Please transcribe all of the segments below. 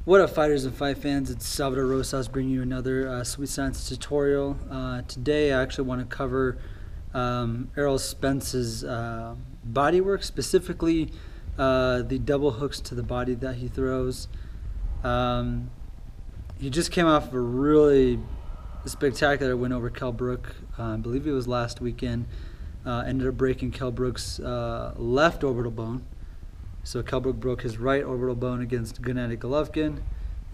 What up, fighters and fight fans? It's Salvador Rosas bringing you another Sweet Science tutorial. Today I actually want to cover Errol Spence's body work, specifically the double hooks to the body that he throws. He just came off a really spectacular win over Kell Brook. I believe it was last weekend. Ended up breaking Kell Brook's left orbital bone. So Kell Brook broke his right orbital bone against Gennady Golovkin.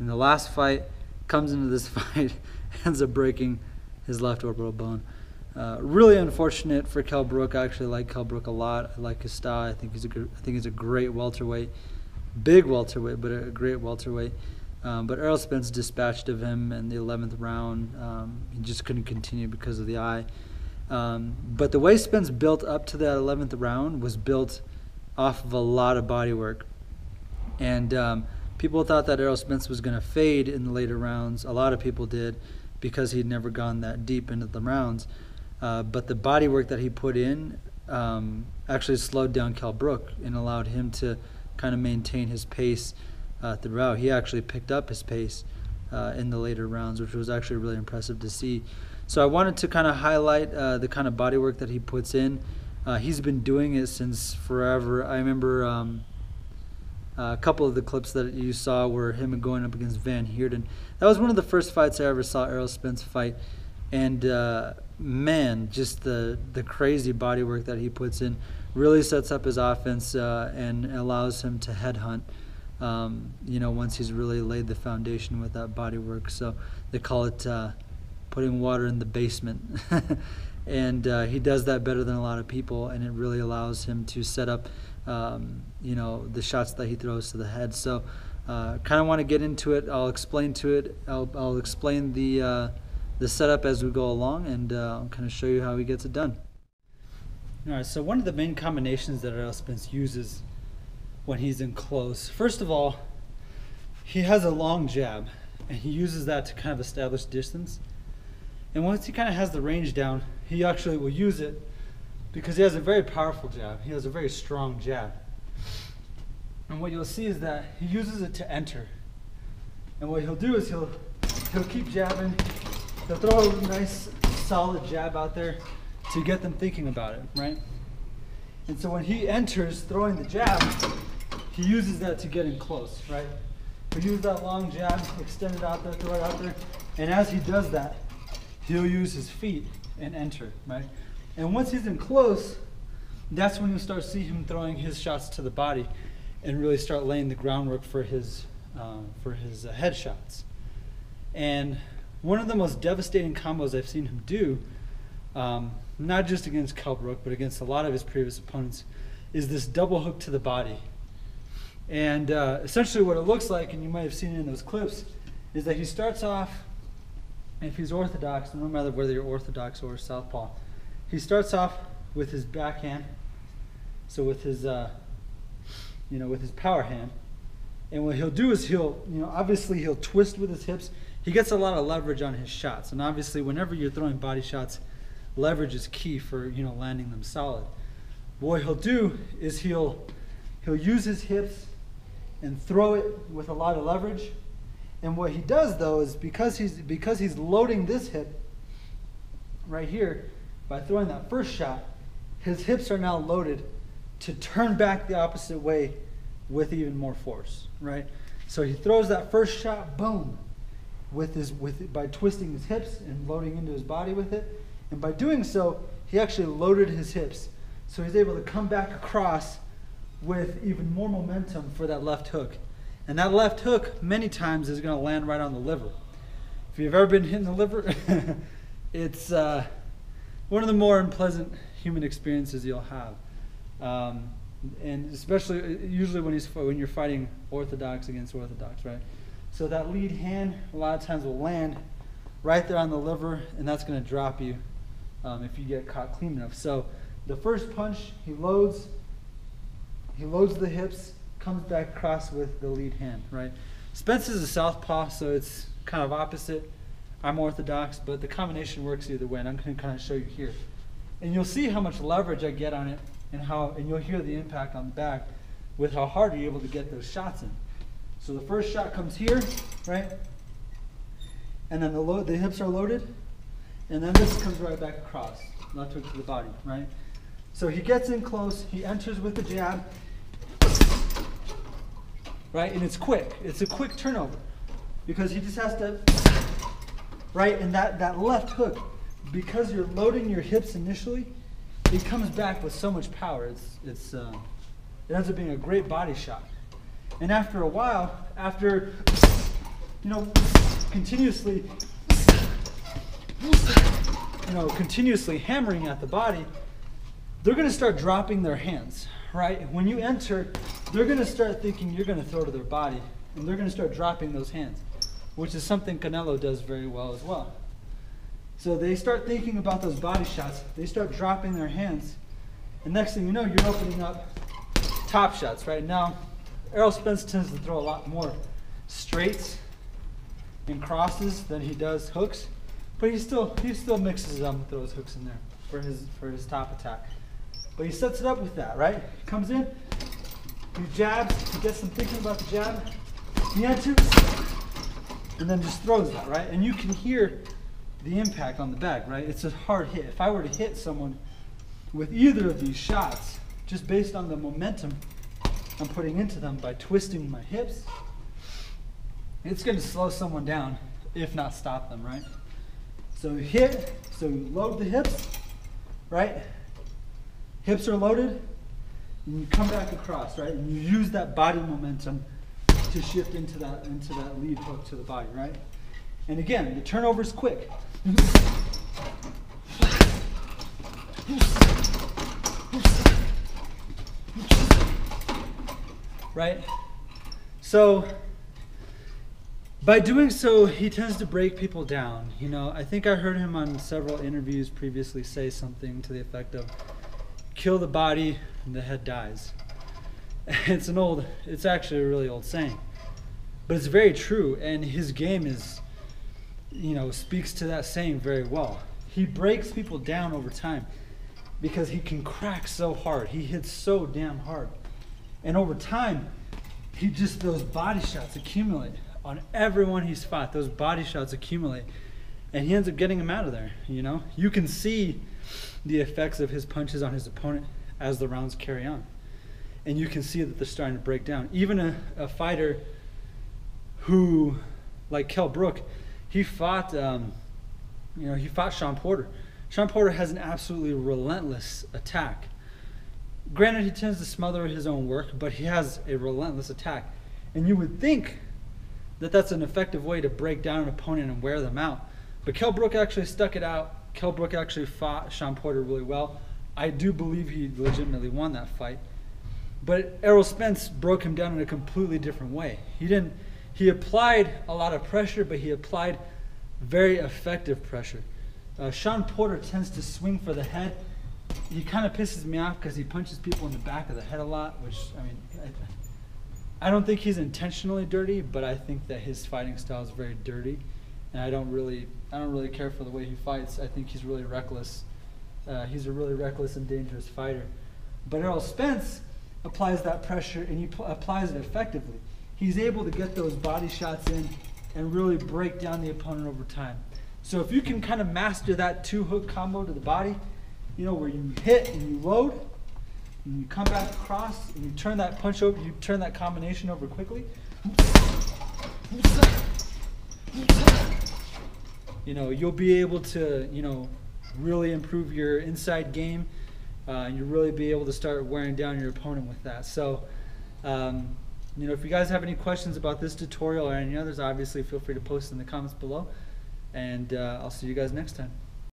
In the last fight, comes into this fight, ends up breaking his left orbital bone. Really unfortunate for Kell Brook. I actually like Kell Brook a lot. I like his style. I think he's a great welterweight, big welterweight, but a great welterweight. But Errol Spence dispatched of him in the 11th round. He just couldn't continue because of the eye. But the way Spence built up to that 11th round was built off of a lot of body work. And people thought that Errol Spence was going to fade in the later rounds. A lot of people did because he'd never gone that deep into the rounds. But the body work that he put in actually slowed down Kell Brook and allowed him to kind of maintain his pace throughout. He actually picked up his pace in the later rounds, which was actually really impressive to see. So I wanted to kind of highlight the kind of body work that he puts in. He's been doing it since forever. I remember a couple of the clips that you saw were him going up against Van Heerden. That was one of the first fights I ever saw Errol Spence fight. And man, just the crazy body work that he puts in really sets up his offense and allows him to headhunt, once he's really laid the foundation with that body work. So they call it putting water in the basement. And he does that better than a lot of people, and it really allows him to set up, the shots that he throws to the head. So kind of want to get into it. I'll explain to it. I'll explain the setup as we go along, and I'll kind of show you how he gets it done. All right, so one of the main combinations that Errol Spence uses when he's in close, first of all, he has a long jab, and he uses that to kind of establish distance. And once he kind of has the range down, he actually will use it because he has a very powerful jab. He has a very strong jab. And what you'll see is that he uses it to enter. And what he'll do is he'll keep jabbing. He'll throw a nice solid jab out there to get them thinking about it, right? And so when he enters throwing the jab, he uses that to get in close, right? He'll use that long jab, extend it out there, throw it out there. And as he does that, he'll use his feet and enter, right? And once he's in close, that's when you'll start seeing him throwing his shots to the body and really start laying the groundwork for his head shots. And one of the most devastating combos I've seen him do, not just against Kell Brook, but against a lot of his previous opponents, is this double hook to the body. And essentially what it looks like, and you might have seen it in those clips, is that he starts off, and if he's orthodox, no matter whether you're orthodox or southpaw, he starts off with his backhand, so with his, with his power hand. And what he'll do is obviously he'll twist with his hips. He gets a lot of leverage on his shots, and obviously whenever you're throwing body shots, leverage is key for landing them solid. What he'll do is he'll use his hips and throw it with a lot of leverage. And what he does though is because he's loading this hip right here by throwing that first shot, his hips are now loaded to turn back the opposite way with even more force, right? So he throws that first shot, boom, by twisting his hips and loading into his body with it. And by doing so, he actually loaded his hips. So he's able to come back across with even more momentum for that left hook. And that left hook, many times, is going to land right on the liver. If you've ever been hit in the liver, it's one of the more unpleasant human experiences you'll have. And especially, usually when you're fighting orthodox against orthodox, right? So that lead hand, a lot of times, will land right there on the liver, and that's going to drop you if you get caught clean enough. So the first punch, he loads the hips, comes back across with the lead hand, right? Spence is a southpaw, so it's kind of opposite. I'm orthodox, but the combination works either way, and I'm going to kind of show you here. And you'll see how much leverage I get on it, and you'll hear the impact on the back with how hard you're able to get those shots in. So the first shot comes here, right? And then the hips are loaded, and then this comes right back across, left hook to the body, right? So he gets in close, he enters with the jab, right? And it's quick. It's a quick turnover because he just has to, right? And that left hook, because you're loading your hips initially, it comes back with so much power. It ends up being a great body shot. And after a while, after, continuously hammering at the body, they're going to start dropping their hands, right? When you enter, they're going to start thinking you're going to throw to their body, and they're going to start dropping those hands, which is something Canelo does very well as well. So they start thinking about those body shots, they start dropping their hands, and next thing you know, you're opening up top shots. Right now, Errol Spence tends to throw a lot more straights and crosses than he does hooks, but he still mixes them, throws hooks in there for his top attack. But he sets it up with that, right? He comes in, he jabs, he gets them thinking about the jab, he enters, and then just throws that, right? And you can hear the impact on the bag, right? It's a hard hit. If I were to hit someone with either of these shots, just based on the momentum I'm putting into them by twisting my hips, it's going to slow someone down, if not stop them, right? So you hit, so you load the hips, right? Hips are loaded, and you come back across, right? And you use that body momentum to shift into that lead hook to the body, right? And again, the turnover is quick. Right? So by doing so, he tends to break people down. I think I heard him on several interviews previously say something to the effect of, kill the body and the head dies. It's actually a really old saying, but it's very true, and his game is, speaks to that saying very well. He breaks people down over time because he can crack so hard. He hits so damn hard. And over time, those body shots accumulate on everyone he's fought. Those body shots accumulate, and he ends up getting them out of there. You can see the effects of his punches on his opponent as the rounds carry on, and you can see that they're starting to break down. Even a fighter who, like Kell Brook, he fought Sean Porter. Sean Porter has an absolutely relentless attack. Granted, he tends to smother his own work, but he has a relentless attack. And you would think that that's an effective way to break down an opponent and wear them out. But Kell Brook actually stuck it out. Kell Brook actually fought Sean Porter really well. I do believe he legitimately won that fight. But Errol Spence broke him down in a completely different way. He applied a lot of pressure, but he applied very effective pressure. Sean Porter tends to swing for the head. He kind of pisses me off because he punches people in the back of the head a lot, which, I don't think he's intentionally dirty, but I think that his fighting style is very dirty, and I don't really care for the way he fights. I think he's really reckless. He's a really reckless and dangerous fighter. But Errol Spence applies that pressure, and he applies it effectively. He's able to get those body shots in and really break down the opponent over time. So if you can kind of master that two-hook combo to the body, where you hit and you load, and you come back across, and you turn that punch over, you turn that combination over quickly, you'll be able to, really improve your inside game. You'll really be able to start wearing down your opponent with that. So, if you guys have any questions about this tutorial or any others, obviously feel free to post in the comments below. And I'll see you guys next time.